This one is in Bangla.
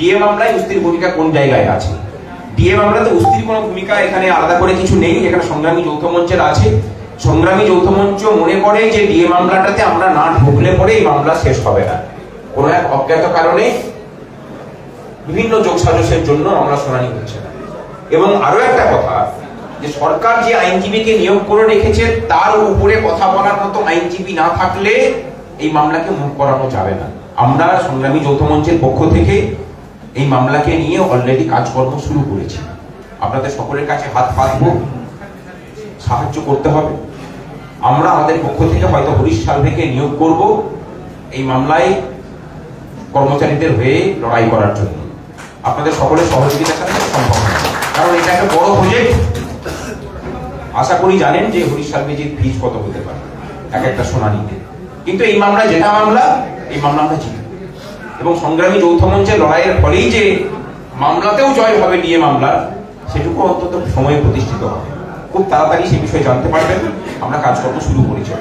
ডিএ মামলায় উস্তির ভূমিকা কোন জায়গায় আছে? ডিএ মামলাতে উস্তির কোনো ভূমিকা এখানে আলাদা করে কিছু নেই। এখানে সংগ্রামী যৌথ মঞ্চের আছে। সংগ্রামী যৌথ মঞ্চ মনে করে যে ডিএ মামলাটাতে আমরা না ঢুকলে পরে এই মামলা শেষ হবে না। কোনো এক অজ্ঞাত কারণে বিভিন্ন যোগসাজশের জন্য মামলা শুনানি হচ্ছে না। এবং আরো একটা কথা, যে সরকার যে আইনজীবীকে নিয়োগ করে রেখেছে তার উপরে কথা বলার মতো আইনজীবী না থাকলে এই মামলাকে মুখ করানো যাবে না। আমরা সংগ্রামী যৌথ মঞ্চের পক্ষ থেকে এই মামলাকে নিয়ে অলরেডি কাজকর্ম শুরু করেছি। আপনাদের সকলের কাছে হাত পাতব, সাহায্য করতে হবে। আমরা আমাদের পক্ষ থেকে হয়তো হরিশ সালভেকে নিয়োগ করব এই মামলায় কর্মচারীদের হয়ে লড়াই করার জন্য। আপনাদের সকলের সহযোগিতা ছাড়া সম্ভব নয়, কারণ এটা একটা বড় প্রজেক্ট। আশা করি জানেন যে হরিশ সালভেজির ফিজ কত হতে পারে এক একটা শুনানিতে। কিন্তু এই মামলা যেটা মামলা, এই মামলা আমরা জিতব। এবং সংগ্রামী যৌথ মঞ্চের লড়াইয়ের ফলেই যে মামলাতেও জয় হবে ডিএ মামলা, সেটুকু অন্তত সময়ে প্রতিষ্ঠিত হবে। খুব তাড়াতাড়ি সে বিষয়ে জানতে পারবেন। আমরা কাজকর্ম শুরু করেছি।